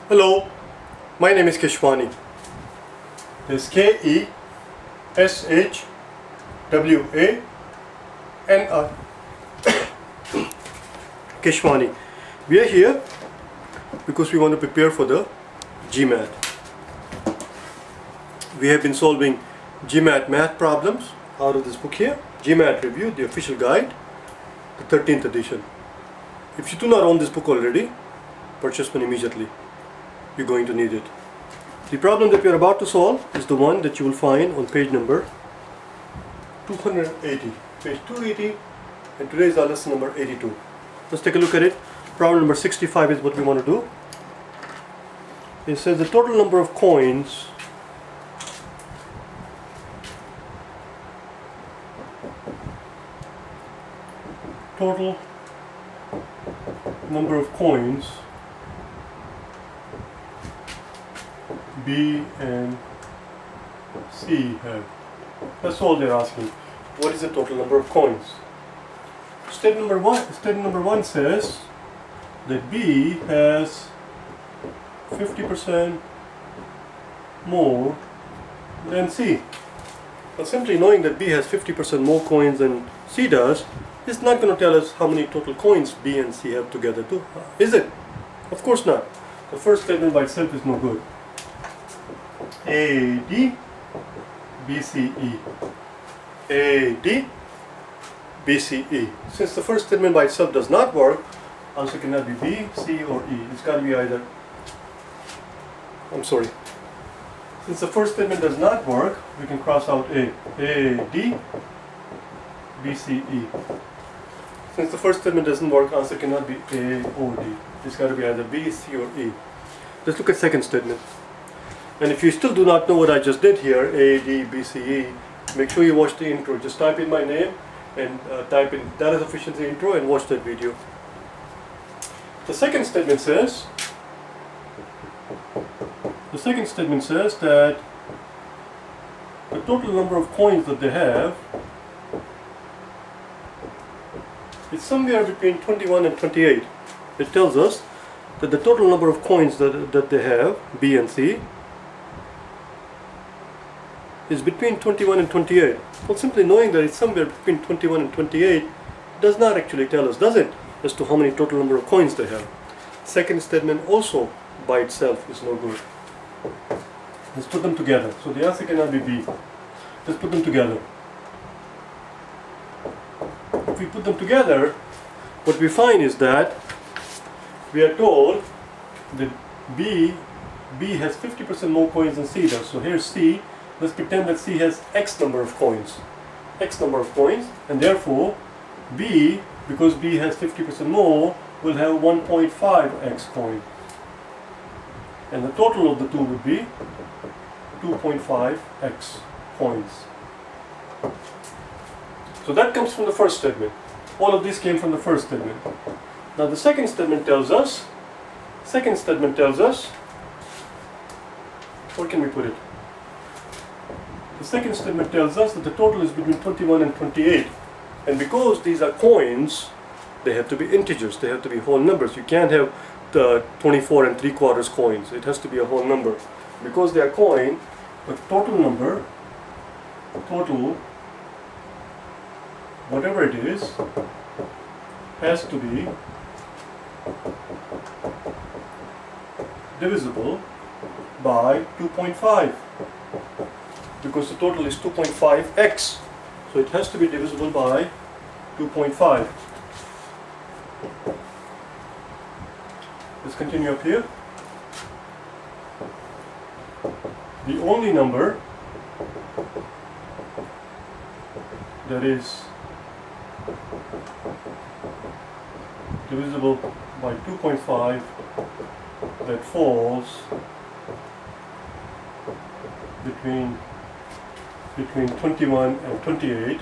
Hello, my name is Keshwani. It's K-E-S-H-W-A-N-I. Keshwani. We are here because we want to prepare for the GMAT. We have been solving GMAT math problems out of this book here, GMAT Review, the official guide, the 13th edition. If you do not own this book already, purchase one immediately. You're going to need it. The problem that we are about to solve is the one that you will find on page number 280. Page 280, and today is our lesson number 82. Let's take a look at it. Problem number 65 is what we want to do. It says the total number of coins B and C have. That's all they're asking. What is the total number of coins? Statement number one says that B has 50% more than C. Well, simply knowing that B has 50% more coins than C does is not going to tell us how many total coins B and C have together too, is it? Of course not. The first statement by itself is no good. A, D, B, C, E. A, D, B, C, E. Since the first statement by itself does not work, answer cannot be B, C, or E. It's got to be either. Since the first statement does not work, we can cross out A. A, D, B, C, E. Since the first statement doesn't work, answer cannot be A or D. It's got to be either B, C, or E. Let's look at second statement. And if you still do not know what I just did here, A, D, B, C, E, make sure you watch the intro. Just type in my name and type in data sufficiency intro and watch that video. The second statement says that the total number of coins that they have is somewhere between 21 and 28. It tells us that the total number of coins that they have, B and C, is between 21 and 28. Well, simply knowing that it's somewhere between 21 and 28 does not actually tell us, does it, as to how many total number of coins they have. Second statement also by itself is no good. Let's put them together. So the answer cannot be B. Let's put them together. If we put them together, what we find is that we are told that B has 50% more coins than C does. So here's C. Let's pretend that C has X number of coins. And therefore B, because B has 50% more, will have 1.5x coin. And the total of the two would be 2.5x coins. So that comes from the first statement. All of this came from the first statement. Now the second statement tells us, where can we put it? The second statement tells us that the total is between 21 and 28. And because these are coins, they have to be integers, they have to be whole numbers. You can't have the 24 and 3/4 coins. It has to be a whole number. Because they are coin, the total number, whatever it is, has to be divisible by 2.5. Because the total is 2.5x, so it has to be divisible by 2.5. Let's continue up here. The only number that is divisible by 2.5 that falls between 21 and 28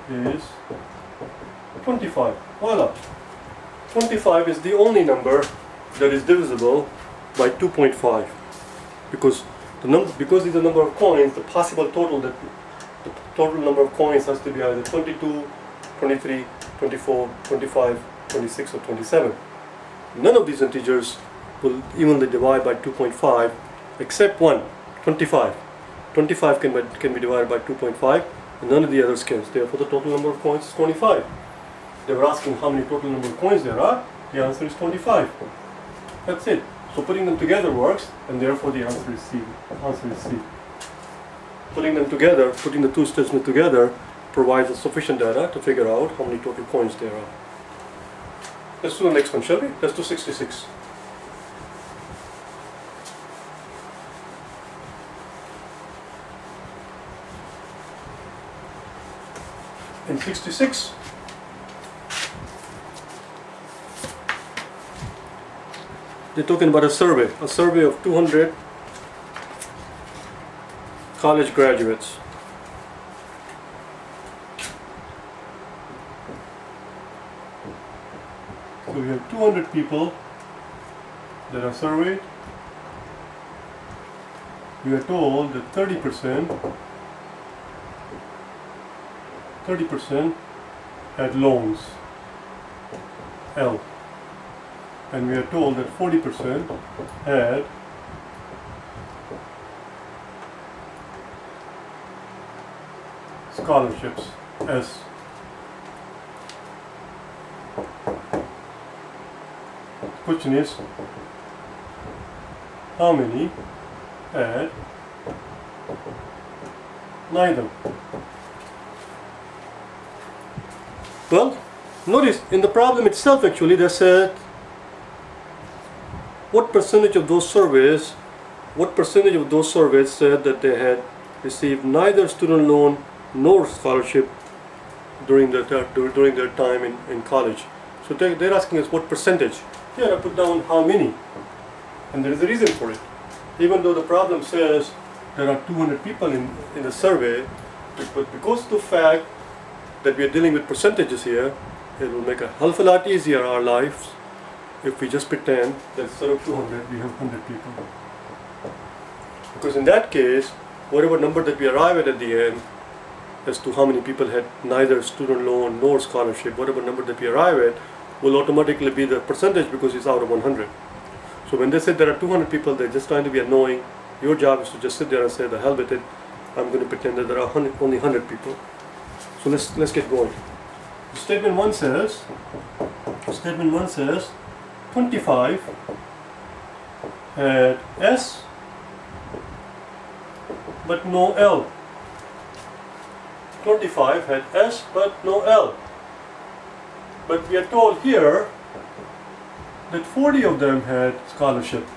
is 25. Voila! 25 is the only number that is divisible by 2.5 because these are number of coins, the possible total that the total number of coins has to be either 22, 23, 24, 25 26 or 27. None of these integers will evenly divide by 2.5 except one, 25. 25 can be divided by 2.5 and none of the others can. Therefore the total number of coins is 25. They were asking how many total number of coins there are. The answer is 25. That's it. So putting them together works, and therefore the answer is C. Answer is C. Putting them together, putting the two statements together, provides us sufficient data to figure out how many total coins there are. Let's do the next one, shall we? Let's do 66. In 66, they're talking about a survey of 200 college graduates. So we have 200 people that are surveyed. We are told that 30% had loans, L. And we are told that 40% had scholarships, S. The question is, how many had neither? Well, notice in the problem itself actually they said what percentage of those surveys said that they had received neither student loan nor scholarship during their time in college. So they're asking us what percentage. Here I put down how many, and there is a reason for it. Even though the problem says there are 200 people in the survey, but because of the fact that we are dealing with percentages here, it will make a hell of a lot easier our lives if we just pretend that instead of 200 we have 100 people. Because in that case, whatever number that we arrive at the end as to how many people had neither student loan nor scholarship, whatever number that we arrive at will automatically be the percentage because it's out of 100. So when they say there are 200 people, they're just trying to be annoying. Your job is to just sit there and say, the hell with it, I'm going to pretend that there are only 100 people. So let's get going. Statement 1 says 25 had S but no L. 25 had S but no L. But we are told here that 40 of them had scholarship.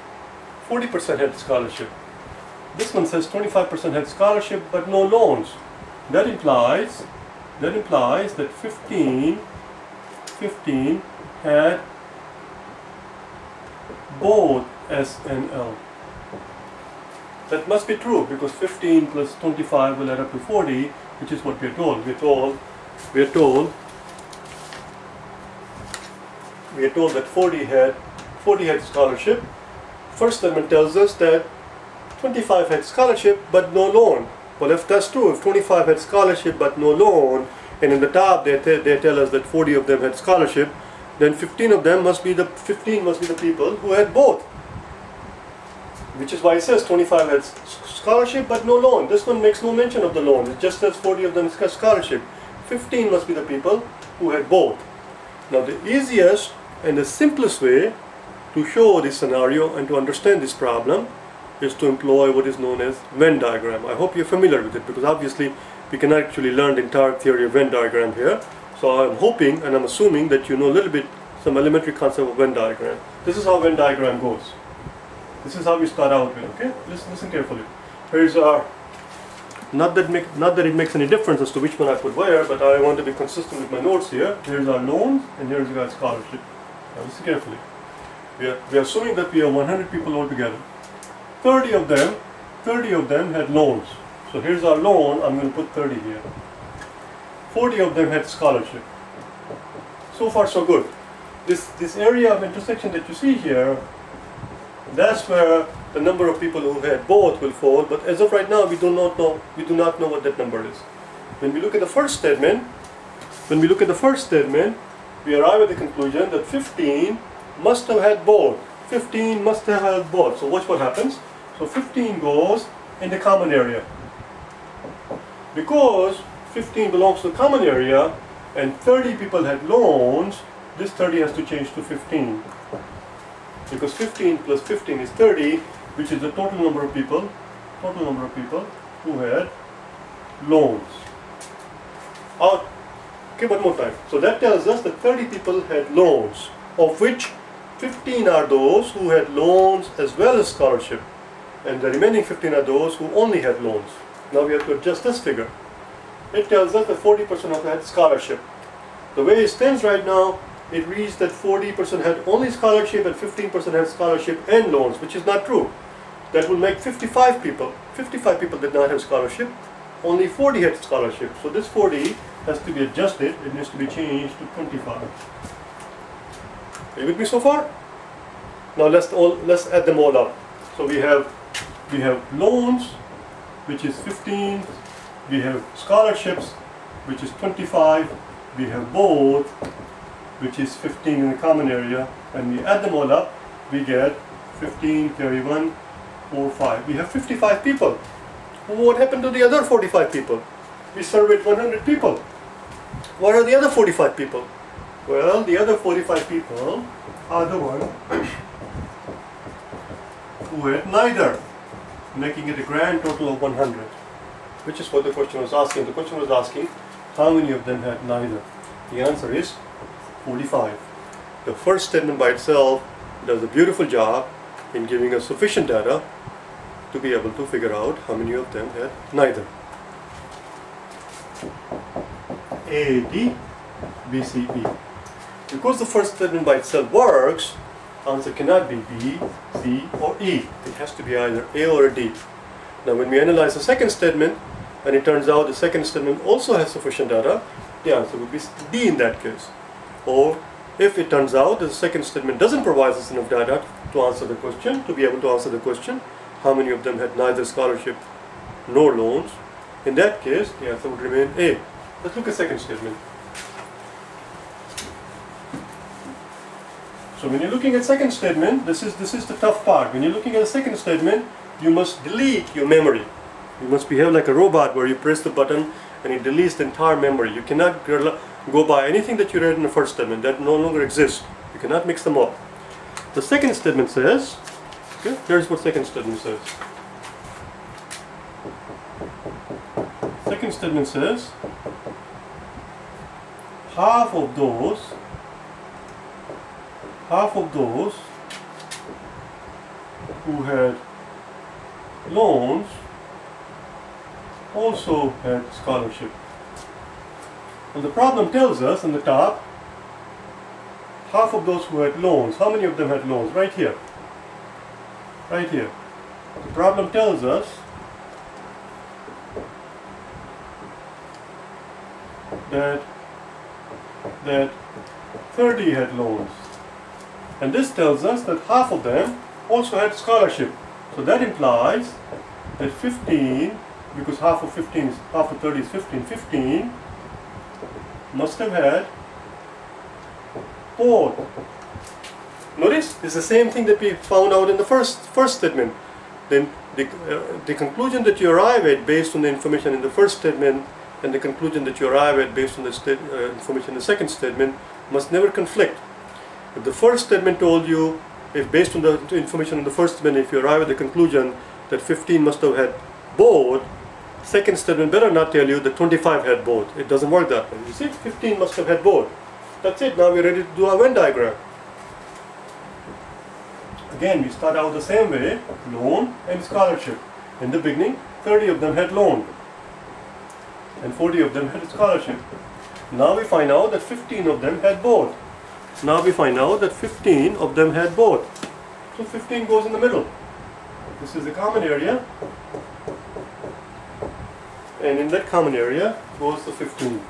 40% had scholarship. This one says 25% had scholarship but no loans. That implies that 15 had both S and L. That must be true because 15 plus 25 will add up to 40, which is what we are told. We are told that 40 had scholarship. First statement tells us that 25 had scholarship but no loan. Well, if that's true, if 25 had scholarship but no loan, and in the top they tell us that 40 of them had scholarship, then 15 must be the people who had both. Which is why it says 25 had scholarship but no loan. This one makes no mention of the loan. It just says 40 of them had scholarship. 15 must be the people who had both. Now the easiest and the simplest way to show this scenario and to understand this problem is to employ what is known as Venn diagram. I hope you're familiar with it because obviously we can actually learn the entire theory of Venn diagram here. So I'm hoping and I'm assuming that you know a little bit some elementary concept of Venn diagram. This is how Venn diagram goes. This is how we start out with, okay? Listen carefully. Here's our, not that it makes any difference as to which one I put where, but I want to be consistent with my notes here. Here's our loans and here's our scholarship. Now listen carefully. We are assuming that we have 100 people altogether. 30 of them had loans. So here's our loan, I'm going to put 30 here. 40 of them had scholarship. So far so good. This area of intersection that you see here, that's where the number of people who had both will fall, but as of right now we do not know what that number is. When we look at the first statement, we arrive at the conclusion that 15 must have had both. 15 must have had both. So watch what happens. So 15 goes in the common area. Because 15 belongs to the common area and 30 people had loans, this 30 has to change to 15. Because 15 plus 15 is 30, which is the total number of people who had loans. Okay, one more time. So that tells us that 30 people had loans, of which 15 are those who had loans as well as scholarship, and the remaining 15 are those who only had loans. Now we have to adjust this figure. It tells us that 40% of them had scholarship. The way it stands right now, it reads that 40% had only scholarship and 15% had scholarship and loans, which is not true. That will make 55 people. 55 people did not have scholarship, only 40 had scholarship. So this 40 has to be adjusted, it needs to be changed to 25. Are you with me so far? Now let's add them all up. So we have loans, which is 15, we have scholarships, which is 25, we have both, which is 15 in the common area, and we add them all up, we get 15 carry 1, 4, 5. We have 55 people. What happened to the other 45 people? We surveyed 100 people. What are the other 45 people? Well, the other 45 people are the ones who had neither, making it a grand total of 100, which is what the question was asking. The question was asking how many of them had neither. The answer is 45. The first statement by itself does a beautiful job in giving us sufficient data to be able to figure out how many of them had neither. A, D, B, C, E. Because the first statement by itself works, answer cannot be B, C, or E. It has to be either A or a D. Now when we analyze the second statement, and it turns out the second statement also has sufficient data, the answer would be D in that case. Or if it turns out that the second statement doesn't provide us enough data to answer the question, to be able to answer the question, how many of them had neither scholarship nor loans, in that case the answer would remain A. Let's look at second statement. So when you're looking at second statement, this is the tough part. When you're looking at a second statement, you must delete your memory. You must behave like a robot where you press the button and it deletes the entire memory. You cannot go by anything that you read in the first statement. That no longer exists. You cannot mix them up. The second statement says, okay, here's what second statement says. Second statement says, half of those who had loans also had scholarship. And the problem tells us on the top, half of those who had loans. How many of them had loans? Right here. Right here. The problem tells us that 30 had loans. And this tells us that half of them also had scholarship. So that implies that 15, because half of 30 is 15, 15 must have had both. Notice, it's the same thing that we found out in the first statement. Then the conclusion that you arrive at based on the information in the first statement and the conclusion that you arrive at based on the information in the second statement must never conflict. If the first statement told you, if based on the information in the first statement, if you arrive at the conclusion that 15 must have had both, second statement better not tell you that 25 had both. It doesn't work that way. You see, 15 must have had both. That's it. Now we're ready to do our Venn diagram. Again, we start out the same way, loan and scholarship. In the beginning, 30 of them had loan and 40 of them had scholarship. Now we find out that 15 of them had both. Now we find out that 15 of them had both. So 15 goes in the middle. This is the common area. And in that common area goes the 15.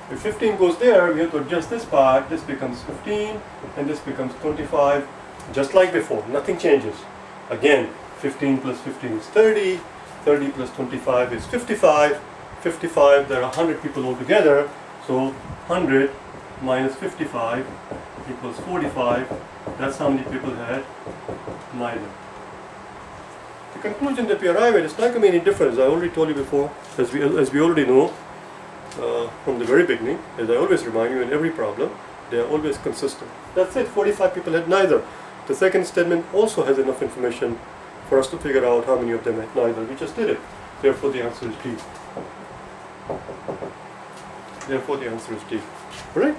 If 15 goes there, we have to adjust this part. This becomes 15 and this becomes 25, just like before. Nothing changes. Again, 15 plus 15 is 30. 30 plus 25 is 55. 55, there are 100 people altogether. So 100 minus 55 equals 45. That's how many people had neither. The conclusion that we arrive at is not going to be any difference. I already told you before, as we already know from the very beginning, as I always remind you in every problem, they are always consistent. That's it, 45 people had neither. The second statement also has enough information for us to figure out how many of them had neither. We just did it. Therefore the answer is D. Therefore the answer is D. Alright?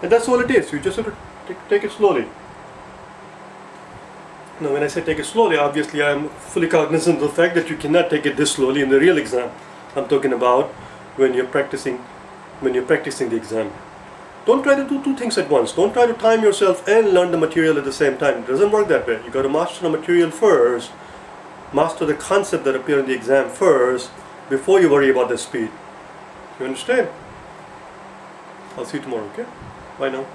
And that's all it is. You just have to take it slowly. Now when I say take it slowly, obviously I am fully cognizant of the fact that you cannot take it this slowly in the real exam. I'm talking about when you're practicing the exam. Don't try to do two things at once. Don't try to time yourself and learn the material at the same time. It doesn't work that way. You got to master the material first, master the concept that appear in the exam first, before you worry about the speed. You understand? I'll see you tomorrow, okay? Bye now.